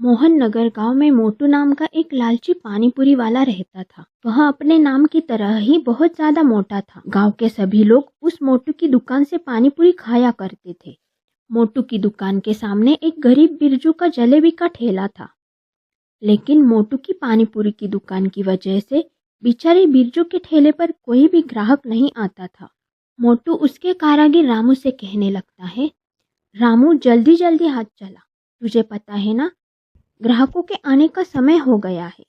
मोहन नगर गांव में मोटू नाम का एक लालची पानीपुरी वाला रहता था। वह अपने नाम की तरह ही बहुत ज्यादा मोटा था। गांव के सभी लोग उस मोटू की दुकान से पानीपुरी खाया करते थे। मोटू की दुकान के सामने एक गरीब बिरजू का जलेबी का ठेला था, लेकिन मोटू की पानीपुरी की दुकान की वजह से बेचारे बिरजू के ठेले पर कोई भी ग्राहक नहीं आता था। मोटू उसके कारागिर रामू से कहने लगता है, रामू जल्दी जल्दी हाथ चला, तुझे पता है ना, ग्राहकों के आने का समय हो गया है।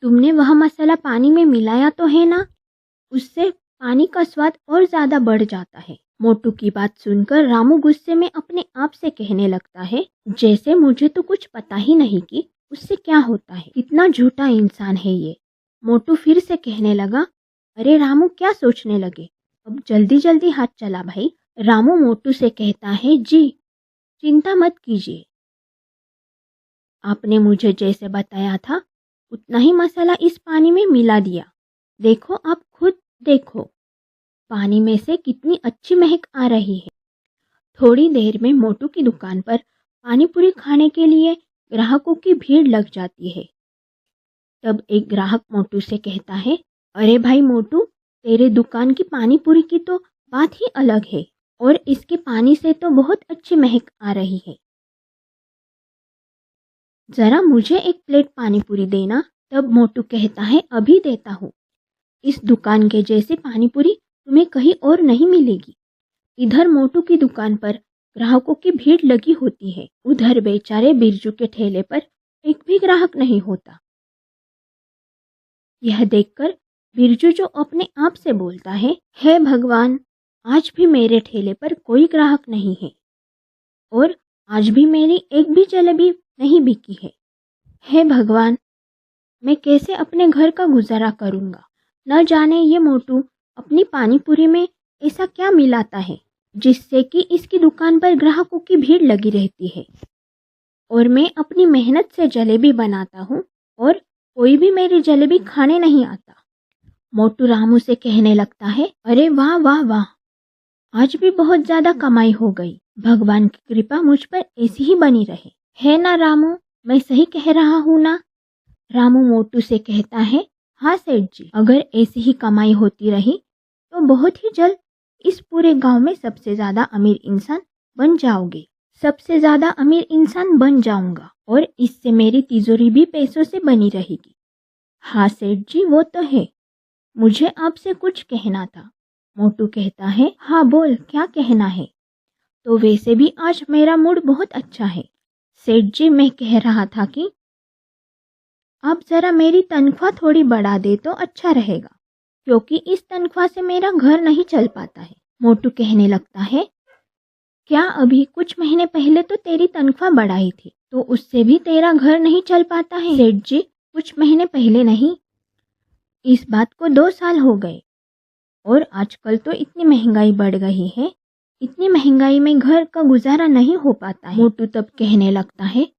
तुमने वह मसाला पानी में मिलाया तो है ना, उससे पानी का स्वाद और ज्यादा बढ़ जाता है। मोटू की बात सुनकर रामू गुस्से में अपने आप से कहने लगता है, जैसे मुझे तो कुछ पता ही नहीं कि उससे क्या होता है। कितना झूठा इंसान है ये। मोटू फिर से कहने लगा, अरे रामू क्या सोचने लगे, अब जल्दी जल्दी हाथ चला भाई। रामू मोटू से कहता है, जी चिंता मत कीजिए, आपने मुझे जैसे बताया था उतना ही मसाला इस पानी में मिला दिया। देखो, आप खुद देखो, पानी में से कितनी अच्छी महक आ रही है। थोड़ी देर में मोटू की दुकान पर पानीपुरी खाने के लिए ग्राहकों की भीड़ लग जाती है। तब एक ग्राहक मोटू से कहता है, अरे भाई मोटू, तेरे दुकान की पानीपुरी की तो बात ही अलग है और इसके पानी से तो बहुत अच्छी महक आ रही है। जरा मुझे एक प्लेट पानीपुरी देना। तब मोटू कहता है, अभी देता हूँ। इस दुकान के जैसी पानीपुरी तुम्हें कहीं और नहीं मिलेगी। इधर मोटू की दुकान पर ग्राहकों की भीड़ लगी होती है, उधर बेचारे बिरजू के ठेले पर एक भी ग्राहक नहीं होता। यह देखकर बिरजू जो अपने आप से बोलता है, हे भगवान, आज भी मेरे ठेले पर कोई ग्राहक नहीं है और आज भी मेरी एक भी जलेबी नहीं बिकी है। हे भगवान, मैं कैसे अपने घर का गुजारा करूंगा। न जाने ये मोटू अपनी पानीपुरी में ऐसा क्या मिलाता है जिससे कि इसकी दुकान पर ग्राहकों की भीड़ लगी रहती है और मैं अपनी मेहनत से जलेबी बनाता हूँ और कोई भी मेरी जलेबी खाने नहीं आता। मोटू रामू से कहने लगता है, अरे वाह वाह वाह, आज भी बहुत ज्यादा कमाई हो गई। भगवान की कृपा मुझ पर ऐसी ही बनी रहे, है ना रामू, मैं सही कह रहा हूँ ना। रामू मोटू से कहता है, हाँ सेठ जी, अगर ऐसी ही कमाई होती रही तो बहुत ही जल्द इस पूरे गांव में सबसे ज्यादा अमीर इंसान बन जाओगे। सबसे ज्यादा अमीर इंसान बन जाऊंगा और इससे मेरी तिजोरी भी पैसों से बनी रहेगी। हाँ सेठ जी, वो तो है, मुझे आपसे कुछ कहना था। मोटू कहता है, हाँ बोल, क्या कहना है। तो वैसे भी आज मेरा मूड बहुत अच्छा है सेठ जी, मैं कह रहा था कि आप जरा मेरी तनख्वाह थोड़ी बढ़ा दे तो अच्छा रहेगा, क्योंकि इस तनख्वाह से मेरा घर नहीं चल पाता है। मोटू कहने लगता है, क्या अभी कुछ महीने पहले तो तेरी तनख्वाह बढ़ाई थी, तो उससे भी तेरा घर नहीं चल पाता है। सेठ जी, कुछ महीने पहले नहीं, इस बात को 2 साल हो गए और आजकल तो इतनी महंगाई बढ़ गई है, इतनी महंगाई में घर का गुजारा नहीं हो पाता है। मोटू तब कहने लगता है,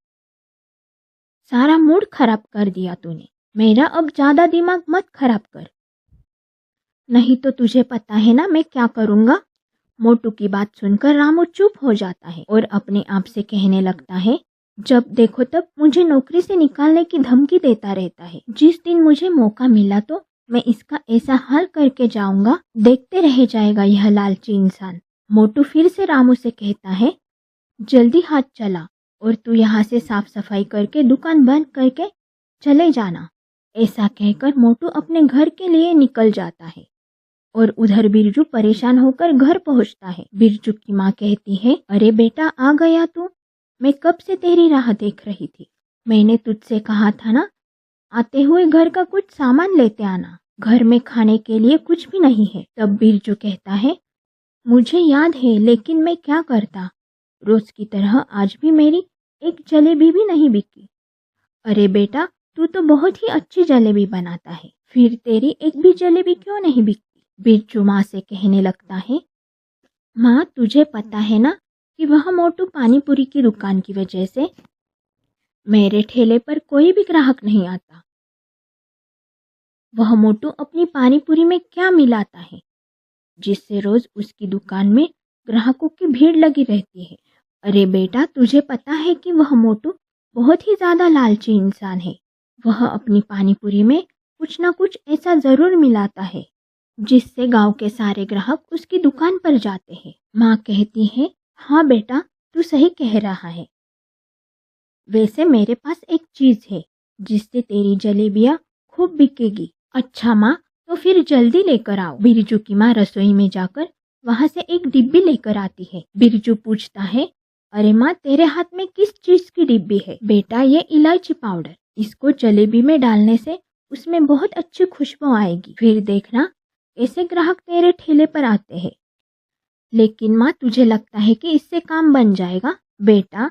सारा मूड खराब कर दिया तूने, मेरा अब ज्यादा दिमाग मत खराब कर, नहीं तो तुझे पता है ना मैं क्या करूंगा। मोटू की बात सुनकर रामू चुप हो जाता है और अपने आप से कहने लगता है, जब देखो तब मुझे नौकरी से निकालने की धमकी देता रहता है। जिस दिन मुझे मौका मिला तो मैं इसका ऐसा हाल करके जाऊंगा, देखते रह जाएगा यह लालची इंसान। मोटू फिर से रामू से कहता है, जल्दी हाथ चला और तू यहाँ से साफ सफाई करके दुकान बंद करके चले जाना। ऐसा कहकर मोटू अपने घर के लिए निकल जाता है और उधर बिरजू परेशान होकर घर पहुंचता है। बिरजू की माँ कहती है, अरे बेटा, आ गया तू, मैं कब से तेरी राह देख रही थी। मैंने तुझसे कहा था ना, आते हुए घर का कुछ सामान लेते आना, घर में खाने के लिए कुछ भी नहीं है। तब बिरजू कहता है, मुझे याद है, लेकिन मैं क्या करता, रोज की तरह आज भी मेरी एक जलेबी भी नहीं बिकी। अरे बेटा, तू तो बहुत ही अच्छी जलेबी बनाता है, फिर तेरी एक भी जलेबी क्यों नहीं बिकती। बिरजू माँ से कहने लगता है, माँ तुझे पता है ना कि वह मोटू पानीपुरी की दुकान की वजह से मेरे ठेले पर कोई भी ग्राहक नहीं आता। वह मोटू अपनी पानीपुरी में क्या मिलाता है जिससे रोज उसकी दुकान में ग्राहकों की भीड़ लगी रहती है। अरे बेटा, तुझे पता है कि वह मोटू बहुत ही ज़्यादा लालची इंसान है। वह अपनी पानीपुरी में कुछ ना कुछ ऐसा ज़रूर मिलाता है जिससे गांव के सारे ग्राहक उसकी दुकान पर जाते हैं। माँ कहती है, हाँ बेटा, तू सही कह रहा है। वैसे मेरे पास एक चीज़ है जिससे तेरी जलेबियाँ खूब बिकेगी। अच्छा माँ, तो फिर जल्दी लेकर आओ। बिरजू की माँ रसोई में जाकर वहाँ से एक डिब्बी लेकर आती है। बिरजू पूछता है, अरे माँ, तेरे हाथ में किस चीज़ की डिब्बी है? बेटा, ये इलायची पाउडर, इसको जलेबी में डालने से उसमें बहुत अच्छी खुशबू आएगी। फिर देखना ऐसे ग्राहक तेरे ठेले पर आते हैं। लेकिन माँ, तुझे लगता है कि इससे काम बन जाएगा? बेटा,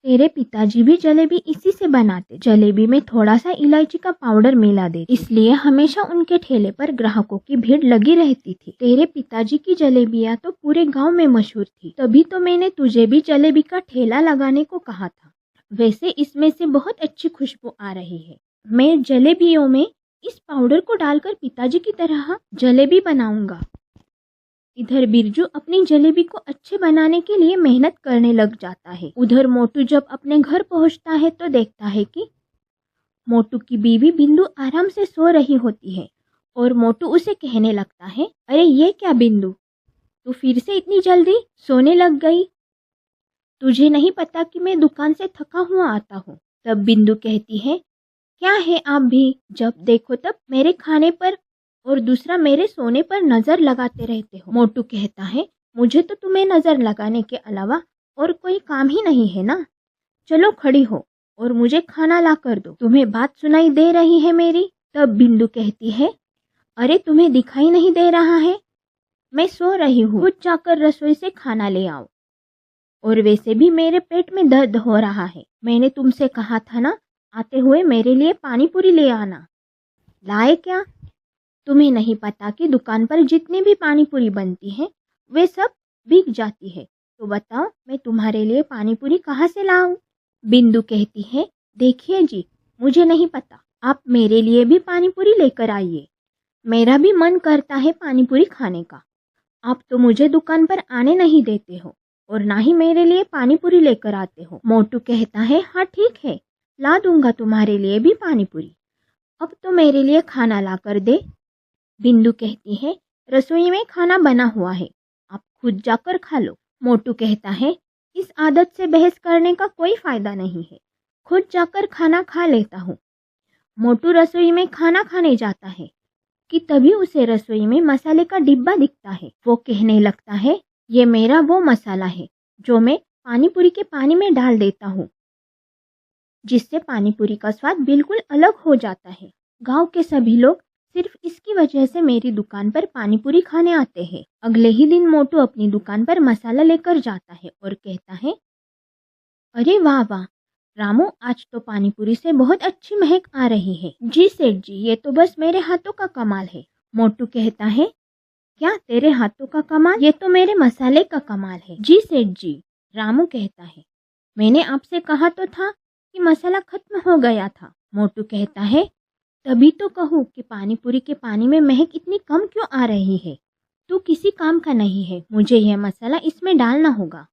तेरे पिताजी भी जलेबी इसी से बनाते। जलेबी में थोड़ा सा इलायची का पाउडर मिला देते, इसलिए हमेशा उनके ठेले पर ग्राहकों की भीड़ लगी रहती थी। तेरे पिताजी की जलेबियाँ तो पूरे गांव में मशहूर थी, तभी तो मैंने तुझे भी जलेबी का ठेला लगाने को कहा था। वैसे इसमें से बहुत अच्छी खुशबू आ रही है। मैं जलेबियों में इस पाउडर को डालकर पिताजी की तरह जलेबी बनाऊंगा। इधर बिरजू अपनी जलेबी को अच्छे बनाने के लिए मेहनत करने लग जाता है। उधर मोटू जब अपने घर पहुंचता है तो देखता है कि मोटू की बीवी बिंदु आराम से सो रही होती है और मोटू उसे कहने लगता है, अरे ये क्या बिंदु, तू फिर से इतनी जल्दी सोने लग गई? तुझे नहीं पता कि मैं दुकान से थका हुआ आता हूँ? तब बिंदु कहती है, क्या है आप भी, जब देखो तब मेरे खाने पर और दूसरा मेरे सोने पर नजर लगाते रहते हो। मोटू कहता है, मुझे तो तुम्हें नजर लगाने के अलावा और कोई काम ही नहीं है ना। चलो खड़ी हो और मुझे खाना ला कर दो। तुम्हें बात सुनाई दे रही है मेरी? तब बिंदु कहती है, अरे तुम्हें दिखाई नहीं दे रहा है? मैं सो रही हूँ, खुद जाकर रसोई से खाना ले आओ। और वैसे भी मेरे पेट में दर्द हो रहा है। मैंने तुमसे कहा था ना, आते हुए मेरे लिए पानी पूरी ले आना। लाए क्या? तुम्हें नहीं पता कि दुकान पर जितनी भी पानी पूरी बनती है वे सब बिक जाती है। तो बताओ, मैं तुम्हारे लिए पानी पूरी कहाँ से लाऊं? बिंदु कहती है, देखिए जी, मुझे नहीं पता, आप मेरे लिए भी पानी पूरी लेकर आइए। मेरा भी मन करता है पानी पूरी खाने का। आप तो मुझे दुकान पर आने नहीं देते हो और ना ही मेरे लिए पानी पूरी लेकर आते हो। मोटू कहता है, हाँ ठीक है, ला दूंगा तुम्हारे लिए भी पानी पूरी। अब तो मेरे लिए खाना ला कर दे। बिंदु कहती है, रसोई में खाना बना हुआ है, आप खुद जाकर खा लो। मोटू कहता है, इस आदत से बहस करने का कोई फायदा नहीं है, खुद जाकर खाना खा लेता हूँ। मोटू रसोई में खाना खाने जाता है कि तभी उसे रसोई में मसाले का डिब्बा दिखता है। वो कहने लगता है, ये मेरा वो मसाला है जो मैं पानी पूरी के पानी में डाल देता हूँ, जिससे पानी पूरी का स्वाद बिल्कुल अलग हो जाता है। गांव के सभी लोग सिर्फ इसकी वजह से मेरी दुकान पर पानी पूरी खाने आते हैं। अगले ही दिन मोटू अपनी दुकान पर मसाला लेकर जाता है और कहता है, अरे वाह वाह रामू, आज तो पानी पूरी से बहुत अच्छी महक आ रही है। जी सेठ जी, ये तो बस मेरे हाथों का कमाल है। मोटू कहता है, क्या तेरे हाथों का कमाल? ये तो मेरे मसाले का कमाल है। जी सेठ जी, रामू कहता है, मैंने आपसे कहा तो था कि मसाला खत्म हो गया था। मोटू कहता है, तभी तो कहूँ कि पानी पूरी के पानी में महक इतनी कम क्यों आ रही है। तू किसी काम का नहीं है, मुझे यह मसाला इसमें डालना होगा।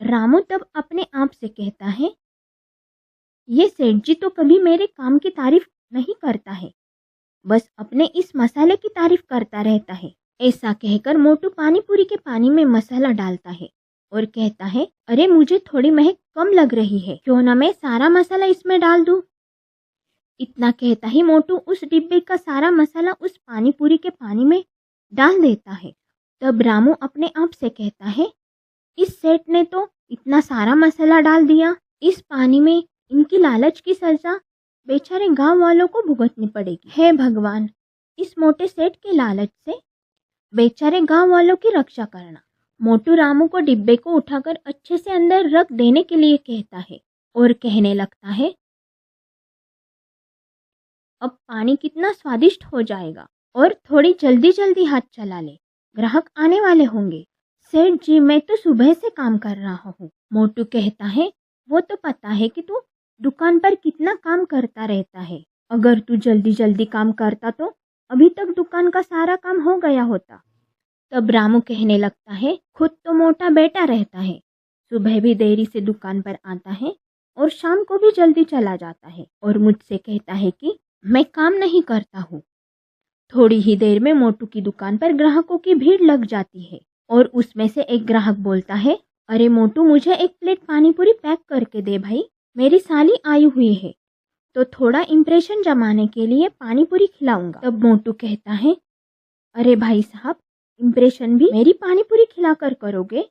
रामू तब अपने आप से कहता है, ये सेठ जी तो कभी मेरे काम की तारीफ नहीं करता है, बस अपने इस मसाले की तारीफ करता रहता है। ऐसा कहकर मोटू पानी पूरी के पानी में मसाला डालता है और कहता है, अरे मुझे थोड़ी महक कम लग रही है, क्यों ना मैं सारा मसाला इसमें डाल दूं। इतना कहता ही मोटू उस डिब्बे का सारा मसाला उस पानी पूरी के पानी में डाल देता है। तब रामू अपने आप से कहता है, इस सेठ ने तो इतना सारा मसाला डाल दिया, इस पानी में इनकी लालच की सजा बेचारे गांव वालों को भुगतनी पड़ेगी। हे भगवान, इस मोटे सेठ के लालच से बेचारे गांव वालों की रक्षा करना। मोटू रामू को डिब्बे को उठाकर अच्छे से अंदर रख देने के लिए कहता है और कहने लगता है, अब पानी कितना स्वादिष्ट हो जाएगा, और थोड़ी जल्दी जल्दी हाथ चला ले, ग्राहक आने वाले होंगे। सेठ जी, मैं तो सुबह से काम कर रहा हूँ। मोटू कहता है, वो तो पता है कि तू दुकान पर कितना काम करता रहता है। अगर तू जल्दी जल्दी काम करता तो अभी तक दुकान का सारा काम हो गया होता। तब रामू कहने लगता है, खुद तो मोटा बेटा रहता है, सुबह भी देरी से दुकान पर आता है और शाम को भी जल्दी चला जाता है और मुझसे कहता है कि मैं काम नहीं करता हूँ। थोड़ी ही देर में मोटू की दुकान पर ग्राहकों की भीड़ लग जाती है और उसमें से एक ग्राहक बोलता है, अरे मोटू, मुझे एक प्लेट पानी पूरी पैक करके दे भाई, मेरी साली आई हुई है तो थोड़ा इम्प्रेशन जमाने के लिए पानी पूरी खिलाऊंगा। तब मोटू कहता है, अरे भाई साहब, इम्प्रेशन भी मेरी पानी पूरी खिलाकर करोगे?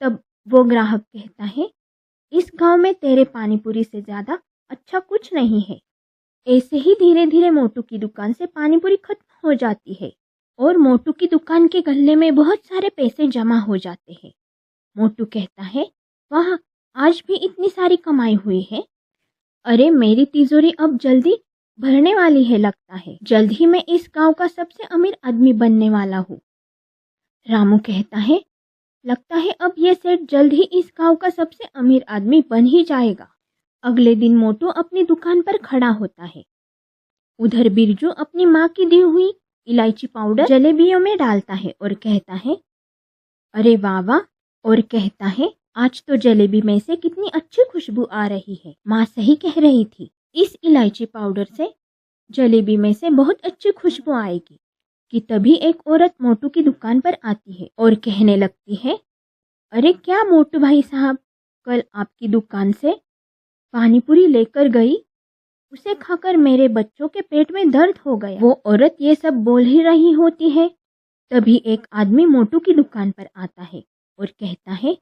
तब वो ग्राहक कहता है, इस गांव में तेरे पानी पूरी से ज़्यादा अच्छा कुछ नहीं है। ऐसे ही धीरे धीरे मोटू की दुकान से पानी पूरी खत्म हो जाती है और मोटू की दुकान के गल्ले में बहुत सारे पैसे जमा हो जाते हैं। मोटू कहता है, वाह, आज भी इतनी सारी कमाई हुई है। अरे मेरी तिजोरी अब जल्दी भरने वाली है लगता है। जल्द ही मैं इस गांव का सबसे अमीर आदमी बनने वाला हूँ। रामू कहता है, लगता है अब ये सेठ जल्द ही इस गांव का सबसे अमीर आदमी बन ही जाएगा। अगले दिन मोटू अपनी दुकान पर खड़ा होता है। उधर बिरजू अपनी माँ की दी हुई इलायची पाउडर जलेबियों में डालता है और कहता है, अरे वाह वाह, और कहता है, आज तो जलेबी में से कितनी अच्छी खुशबू आ रही है। माँ सही कह रही थी, इस इलायची पाउडर से जलेबी में से बहुत अच्छी खुशबू आएगी। कि तभी एक औरत मोटू की दुकान पर आती है और कहने लगती है, अरे क्या मोटू भाई साहब, कल आपकी दुकान से पानी पूरी लेकर गई, उसे खाकर मेरे बच्चों के पेट में दर्द हो गया। वो औरत ये सब बोल ही रही होती है, तभी एक आदमी मोटू की दुकान पर आता है और कहता है,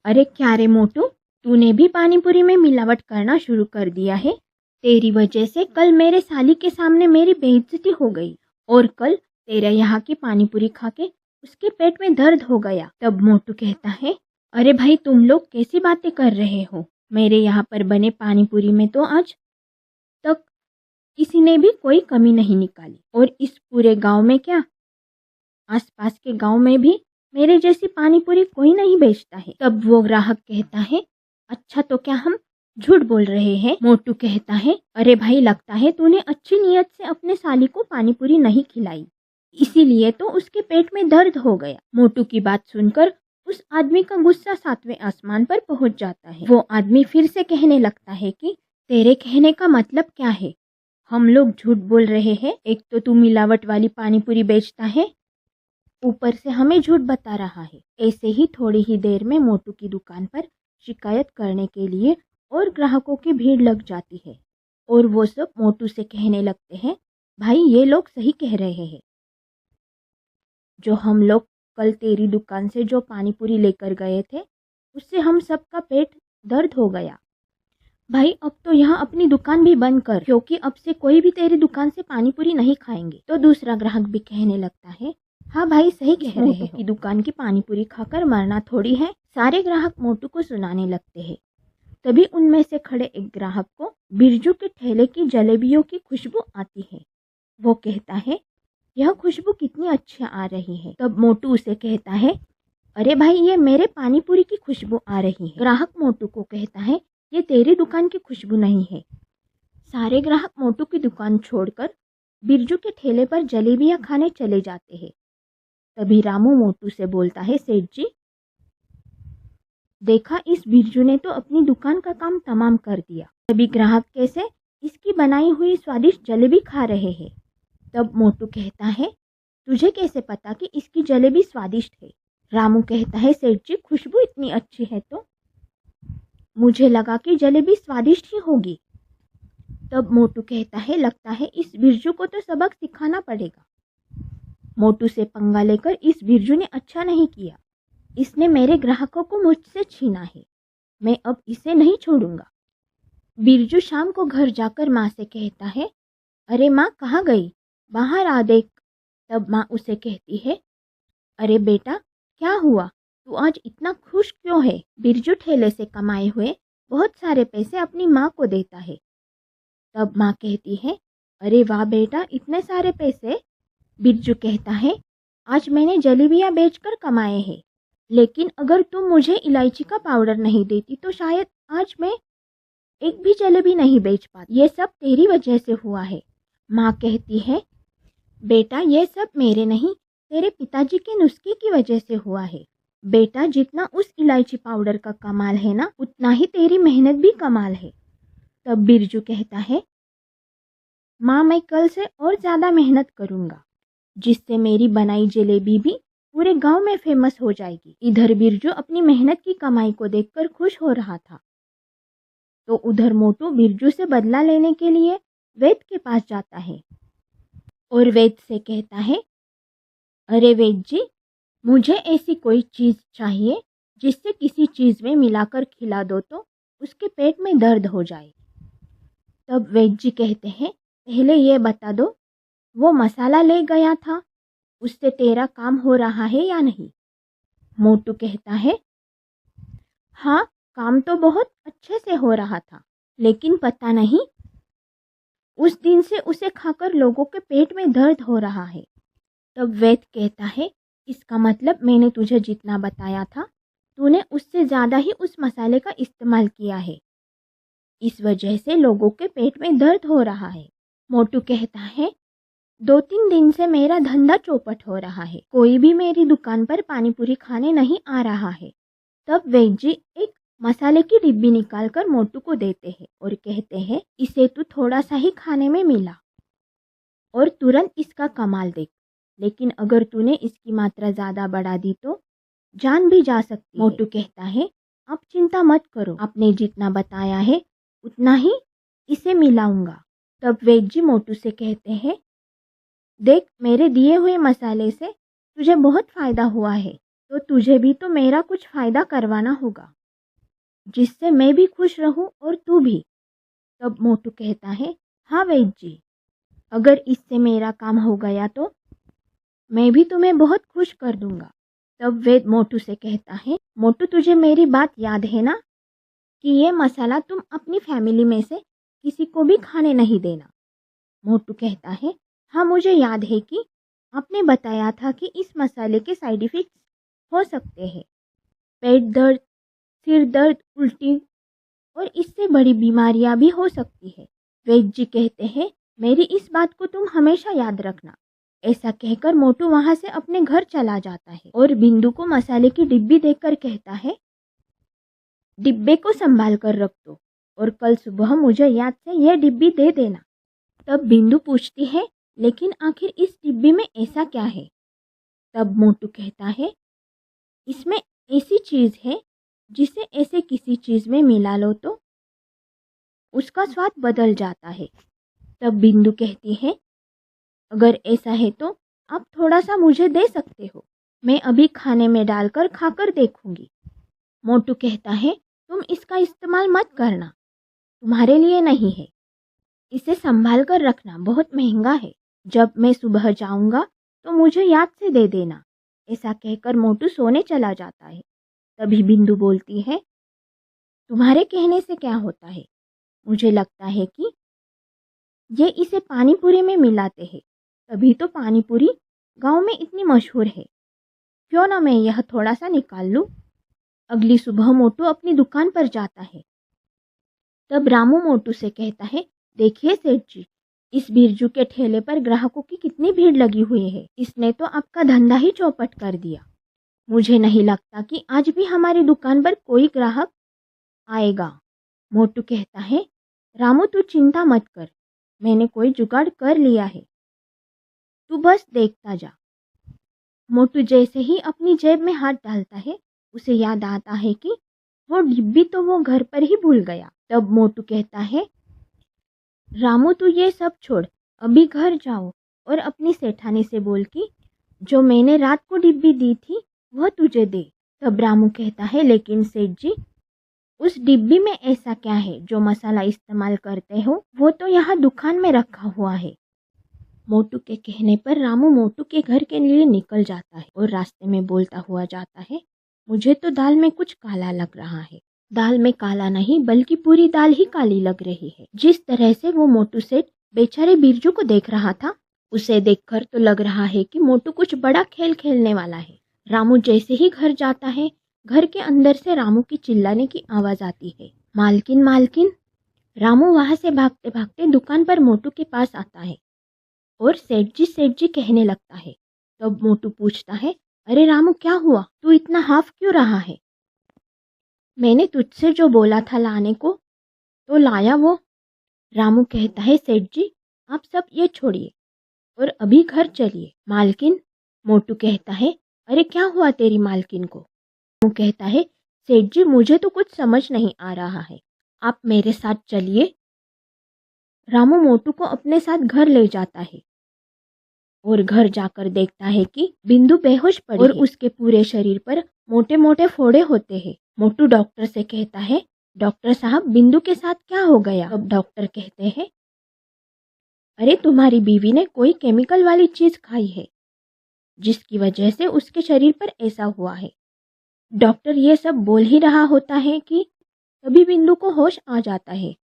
अरे क्या रे मोटू, तूने भी पानी पूरी में मिलावट करना शुरू कर दिया है। तेरी वजह से कल मेरे साली के सामने मेरी बेइज्जती हो गई और कल तेरे यहाँ की पानी पूरी खा के उसके पेट में दर्द हो गया। तब मोटू कहता है, अरे भाई, तुम लोग कैसी बातें कर रहे हो? मेरे यहाँ पर बने पानी पूरी में तो आज तक किसी ने भी कोई कमी नहीं निकाली और इस पूरे गांव में क्या, आसपास के गांव में भी मेरे जैसी पानी पूरी कोई नहीं बेचता है। तब वो ग्राहक कहता है, अच्छा तो क्या हम झूठ बोल रहे हैं? मोटू कहता है, अरे भाई, लगता है तूने अच्छी नीयत से अपने साली को पानी पूरी नहीं खिलाई, इसीलिए तो उसके पेट में दर्द हो गया। मोटू की बात सुनकर उस आदमी का गुस्सा 7वें आसमान पर पहुंच जाता है। वो आदमी फिर से कहने लगता है कि तेरे कहने का मतलब क्या है? हम लोग झूठ बोल रहे हैं? एक तो तू मिलावट वाली पानी पूरी बेचता है, ऊपर से हमें झूठ बता रहा है। ऐसे ही थोड़ी ही देर में मोटू की दुकान पर शिकायत करने के लिए और ग्राहकों की भीड़ लग जाती है और वो सब मोटू से कहने लगते हैं, भाई ये लोग सही कह रहे हैं, जो हम लोग कल तेरी दुकान से जो पानी पूरी लेकर गए थे उससे हम सबका पेट दर्द हो गया। भाई अब तो यहाँ अपनी दुकान भी बंद कर, क्योंकि अब से कोई भी तेरी दुकान से पानी पूरी नहीं खाएंगे। तो दूसरा ग्राहक भी कहने लगता है, हाँ भाई, सही कह रहे हो, की दुकान की पानी पूरी खाकर मरना थोड़ी है। सारे ग्राहक मोटू को सुनाने लगते हैं। तभी उनमें से खड़े एक ग्राहक को बिरजू के ठेले की जलेबियों की खुशबू आती है। वो कहता है, यह खुशबू कितनी अच्छी आ रही है। तब मोटू उसे कहता है, अरे भाई, ये मेरे पानी पूरी की खुशबू आ रही है। ग्राहक मोटू को कहता है, ये तेरी दुकान की खुशबू नहीं है। सारे ग्राहक मोटू की दुकान छोड़कर बिरजू के ठेले पर जलेबियां खाने चले जाते हैं। तभी रामू मोटू से बोलता है, सेठ जी, देखा, इस बिरजू ने तो अपनी दुकान का काम तमाम कर दिया। तभी ग्राहक कैसे इसकी बनाई हुई स्वादिष्ट जलेबी खा रहे हैं। तब मोटू कहता है, तुझे कैसे पता कि इसकी जलेबी स्वादिष्ट है? रामू कहता है, सेठ जी, खुशबू इतनी अच्छी है तो मुझे लगा कि जलेबी स्वादिष्ट ही होगी। तब मोटू कहता है, लगता है इस बिरजू को तो सबक सिखाना पड़ेगा। मोटू से पंगा लेकर इस बिरजू ने अच्छा नहीं किया। इसने मेरे ग्राहकों को मुझसे छीना है। मैं अब इसे नहीं छोड़ूंगा। बिरजू शाम को घर जाकर माँ से कहता है, अरे माँ, कहाँ गई? बाहर आ देख। तब माँ उसे कहती है, अरे बेटा, क्या हुआ? तू आज इतना खुश क्यों है? बिरजू ठेले से कमाए हुए बहुत सारे पैसे अपनी माँ को देता है। तब माँ कहती है, अरे वाह बेटा, इतने सारे पैसे? बिरजू कहता है, आज मैंने जलेबियाँ बेचकर कमाए हैं, लेकिन अगर तुम मुझे इलायची का पाउडर नहीं देती तो शायद आज मैं एक भी जलेबी नहीं बेच पाती। ये सब तेरी वजह से हुआ है। माँ कहती है, बेटा, ये सब मेरे नहीं, तेरे पिताजी के नुस्खे की वजह से हुआ है। बेटा, जितना उस इलायची पाउडर का कमाल है ना, उतना ही तेरी मेहनत भी कमाल है। तब बिरजू कहता है, माँ मैं कल से और ज़्यादा मेहनत करूँगा, जिससे मेरी बनाई जलेबी भी पूरे गांव में फेमस हो जाएगी। इधर बिरजू अपनी मेहनत की कमाई को देखकर खुश हो रहा था, तो उधर मोटू बिरजू से बदला लेने के लिए वैद के पास जाता है और वैद से कहता है, अरे वैद जी, मुझे ऐसी कोई चीज़ चाहिए जिससे किसी चीज़ में मिलाकर खिला दो तो उसके पेट में दर्द हो जाए। तब वैद जी कहते हैं, पहले ये बता दो, वो मसाला ले गया था, उससे तेरा काम हो रहा है या नहीं? मोटू कहता है, हाँ, काम तो बहुत अच्छे से हो रहा था, लेकिन पता नहीं उस दिन से उसे खाकर लोगों के पेट में दर्द हो रहा है। तब वैद कहता है, इसका मतलब मैंने तुझे जितना बताया था, तूने उससे ज़्यादा ही उस मसाले का इस्तेमाल किया है, इस वजह से लोगों के पेट में दर्द हो रहा है। मोटू कहता है, 2-3 दिन से मेरा धंधा चौपट हो रहा है, कोई भी मेरी दुकान पर पानी पूरी खाने नहीं आ रहा है। तब वैद जी एक मसाले की डिब्बी निकालकर मोटू को देते हैं और कहते हैं, इसे तू थोड़ा सा ही खाने में मिला और तुरंत इसका कमाल देख, लेकिन अगर तूने इसकी मात्रा ज़्यादा बढ़ा दी तो जान भी जा सकती है। मोटू कहता है, आप चिंता मत करो, आपने जितना बताया है उतना ही इसे मिलाऊंगा। तब वैद जी मोटू से कहते हैं, देख, मेरे दिए हुए मसाले से तुझे बहुत फ़ायदा हुआ है, तो तुझे भी तो मेरा कुछ फ़ायदा करवाना होगा, जिससे मैं भी खुश रहूं और तू भी। तब मोटू कहता है, हाँ वैद जी, अगर इससे मेरा काम हो गया तो मैं भी तुम्हें बहुत खुश कर दूंगा। तब वैद मोटू से कहता है, मोटू तुझे मेरी बात याद है ना, कि ये मसाला तुम अपनी फैमिली में से किसी को भी खाने नहीं देना। मोटू कहता है, हाँ मुझे याद है कि आपने बताया था कि इस मसाले के साइड इफ़ेक्ट्स हो सकते हैं, पेट दर्द, सिर दर्द, उल्टी और इससे बड़ी बीमारियां भी हो सकती है। वैद जी कहते हैं, मेरी इस बात को तुम हमेशा याद रखना। ऐसा कहकर मोटू वहां से अपने घर चला जाता है और बिंदु को मसाले की डिब्बी देकर कहता है, डिब्बे को संभाल कर रख दो और कल सुबह मुझे याद से यह डिब्बी दे देना। तब बिंदु पूछती है, लेकिन आखिर इस डिब्बी में ऐसा क्या है? तब मोटू कहता है, इसमें ऐसी चीज़ है जिसे ऐसे किसी चीज़ में मिला लो तो उसका स्वाद बदल जाता है। तब बिंदु कहती है, अगर ऐसा है तो आप थोड़ा सा मुझे दे सकते हो, मैं अभी खाने में डालकर खाकर देखूंगी। मोटू कहता है, तुम इसका इस्तेमाल मत करना, तुम्हारे लिए नहीं है, इसे संभाल कर रखना, बहुत महंगा है। जब मैं सुबह जाऊंगा तो मुझे याद से दे देना। ऐसा कहकर मोटू सोने चला जाता है। तभी बिंदु बोलती है, तुम्हारे कहने से क्या होता है, मुझे लगता है कि ये इसे पानी पूरी में मिलाते हैं, तभी तो पानी पूरी गाँव में इतनी मशहूर है। क्यों ना मैं यह थोड़ा सा निकाल लूँ। अगली सुबह मोटू अपनी दुकान पर जाता है। तब रामू मोटू से कहता है, देखिए सेठ जी, इस बिरजू के ठेले पर ग्राहकों की कितनी भीड़ लगी हुई है, इसने तो आपका धंधा ही चौपट कर दिया। मुझे नहीं लगता कि आज भी हमारी दुकान पर कोई ग्राहक आएगा। मोटू कहता है, रामू तू चिंता मत कर, मैंने कोई जुगाड़ कर लिया है, तू बस देखता जा। मोटू जैसे ही अपनी जेब में हाथ डालता है, उसे याद आता है कि वो डिब्बी तो वो घर पर ही भूल गया। तब मोटू कहता है, रामू तू ये सब छोड़, अभी घर जाओ और अपनी सेठानी से बोल कि जो मैंने रात को डिब्बी दी थी वह तुझे दे। तब रामू कहता है, लेकिन सेठ जी, उस डिब्बी में ऐसा क्या है जो मसाला इस्तेमाल करते हो, वो तो यहाँ दुकान में रखा हुआ है। मोटू के कहने पर रामू मोटू के घर के लिए निकल जाता है और रास्ते में बोलता हुआ जाता है, मुझे तो दाल में कुछ काला लग रहा है। दाल में काला नहीं बल्कि पूरी दाल ही काली लग रही है। जिस तरह से वो मोटू सेठ बेचारे बिरजू को देख रहा था, उसे देखकर तो लग रहा है कि मोटू कुछ बड़ा खेल खेलने वाला है। रामू जैसे ही घर जाता है, घर के अंदर से रामू की चिल्लाने की आवाज आती है, मालकिन मालकिन। रामू वहां से भागते भागते दुकान पर मोटू के पास आता है और सेठ जी कहने लगता है। तब मोटू पूछता है, अरे रामू, क्या हुआ? तू इतना हाफ क्यों रहा है? मैंने तुझसे जो बोला था लाने को, तो लाया वो? रामू कहता है, सेठ जी आप सब ये छोड़िए और अभी घर चलिए। मालकिन? मोटू कहता है, अरे क्या हुआ तेरी मालकिन को? रामू कहता है, सेठ जी मुझे तो कुछ समझ नहीं आ रहा है, आप मेरे साथ चलिए। रामू मोटू को अपने साथ घर ले जाता है और घर जाकर देखता है कि बिंदु बेहोश पड़ी और उसके पूरे शरीर पर मोटे मोटे फोड़े होते हैं। मोटू डॉक्टर से कहता है, डॉक्टर साहब बिंदु के साथ क्या हो गया? तब डॉक्टर कहते हैं, अरे तुम्हारी बीवी ने कोई केमिकल वाली चीज खाई है जिसकी वजह से उसके शरीर पर ऐसा हुआ है। डॉक्टर ये सब बोल ही रहा होता है कि तभी बिंदु को होश आ जाता है।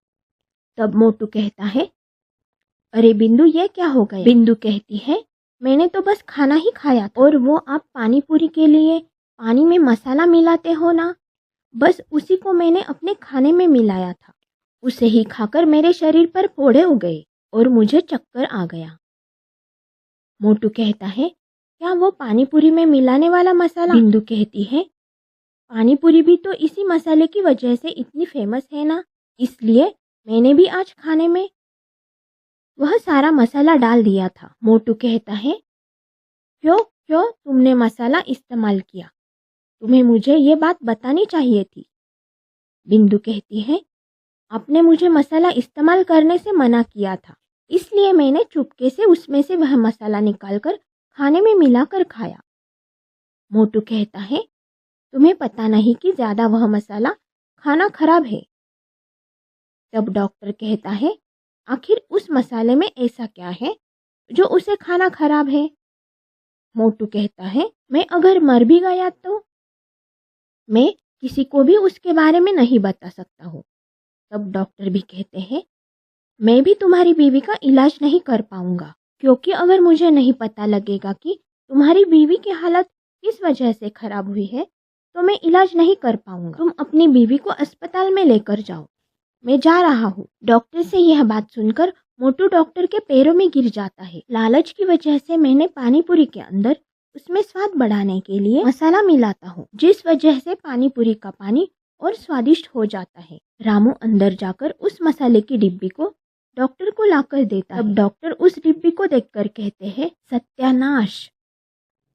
तब मोटू कहता है, अरे बिंदु ये क्या हो गया? बिंदु कहती है, मैंने तो बस खाना ही खाया था। और वो आप पानी पूरी के लिए पानी में मसाला मिलाते हो ना, बस उसी को मैंने अपने खाने में मिलाया था। उसे ही खाकर मेरे शरीर पर फोड़े हो गए और मुझे चक्कर आ गया। मोटू कहता है, क्या वो पानी पूरी में मिलाने वाला मसाला? बिंदु कहती है, पानी पूरी भी तो इसी मसाले की वजह से इतनी फेमस है ना, इसलिए मैंने भी आज खाने में वह सारा मसाला डाल दिया था। मोटू कहता है, क्यों क्यों तुमने मसाला इस्तेमाल किया? तुम्हें मुझे ये बात बतानी चाहिए थी। बिंदु कहती है, आपने मुझे मसाला इस्तेमाल करने से मना किया था, इसलिए मैंने चुपके से उसमें से वह मसाला निकालकर खाने में मिलाकर खाया। मोटू कहता है, तुम्हें पता नहीं कि ज्यादा वह मसाला खाना खराब है। तब डॉक्टर कहता है, आखिर उस मसाले में ऐसा क्या है जो उसे खाना खराब है? मोटू कहता है, मैं अगर मर भी गया तो मैं किसी को भी उसके बारे में नहीं बता सकता हूँ। तब डॉक्टर भी कहते हैं, मैं भी तुम्हारी बीवी का इलाज नहीं कर पाऊंगा, क्योंकि अगर मुझे नहीं पता लगेगा कि तुम्हारी बीवी की हालत किस वजह से खराब हुई है तो मैं इलाज नहीं कर पाऊंगा। तुम अपनी बीवी को अस्पताल में लेकर जाओ, मैं जा रहा हूँ। डॉक्टर से यह बात सुनकर मोटू डॉक्टर के पैरों में गिर जाता है। लालच की वजह से मैंने पानी पूरी के अंदर उसमें स्वाद बढ़ाने के लिए मसाला मिलाता हूँ, जिस वजह से पानी पूरी का पानी और स्वादिष्ट हो जाता है। रामू अंदर जाकर उस मसाले की डिब्बी को डॉक्टर को लाकर देता है। तब डॉक्टर उस डिब्बी को देखकर कहते हैं, सत्यानाश,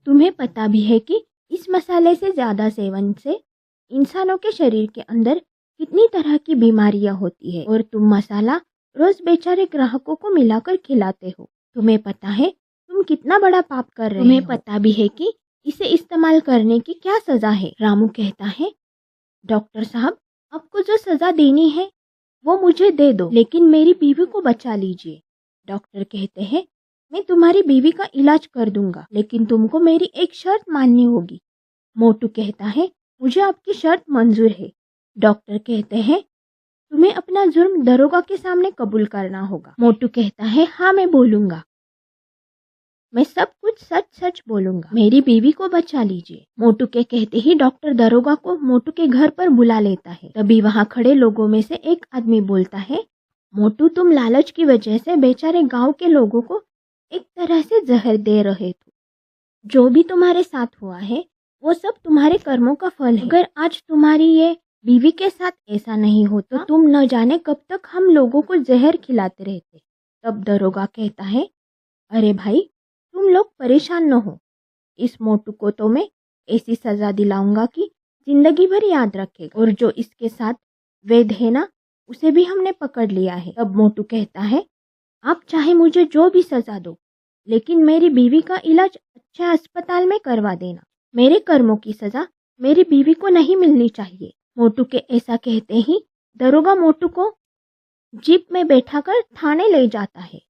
तुम्हें पता भी है कि इस मसाले से ज्यादा सेवन से इंसानों के शरीर के अंदर कितनी तरह की बीमारियां होती है, और तुम मसाला रोज बेचारे ग्राहकों को मिलाकर खिलाते हो। तुम्हें पता है तुम कितना बड़ा पाप कर रहे हो। तुम्हें पता भी है कि इसे इस्तेमाल करने की क्या सजा है। रामू कहता है, डॉक्टर साहब आपको जो सजा देनी है वो मुझे दे दो, लेकिन मेरी बीवी को बचा लीजिए। डॉक्टर कहते हैं, मैं तुम्हारी बीवी का इलाज कर दूंगा, लेकिन तुमको मेरी एक शर्त माननी होगी। मोटू कहता है, मुझे आपकी शर्त मंजूर है। डॉक्टर कहते हैं, तुम्हें अपना जुर्म दरोगा के सामने कबूल करना होगा। मोटू कहता है, हाँ मैं बोलूंगा, मैं सब कुछ सच सच बोलूंगा, मेरी बीवी को बचा लीजिए। मोटू के कहते ही डॉक्टर दरोगा को मोटू के घर पर बुला लेता है। तभी वहाँ खड़े लोगों में से एक आदमी बोलता है, मोटू तुम लालच की वजह से बेचारे गांव के लोगों को एक तरह से जहर दे रहे थे। जो भी तुम्हारे साथ हुआ है वो सब तुम्हारे कर्मों का फल है। अगर आज तुम्हारी ये बीवी के साथ ऐसा नहीं होता तो तुम न जाने कब तक हम लोगों को जहर खिलाते रहते। तब दरोगा कहता है, अरे भाई तुम लोग परेशान न हो, इस मोटू को तो मैं ऐसी सजा दिलाऊंगा कि जिंदगी भर याद रखेगा, और जो इसके साथ वैध है ना उसे भी हमने पकड़ लिया है। तब मोटू कहता है, आप चाहे मुझे जो भी सजा दो, लेकिन मेरी बीवी का इलाज अच्छे अस्पताल में करवा देना। मेरे कर्मों की सजा मेरी बीवी को नहीं मिलनी चाहिए। मोटू के ऐसा कहते ही दरोगा मोटू को जीप में बैठाकर थाने ले जाता है।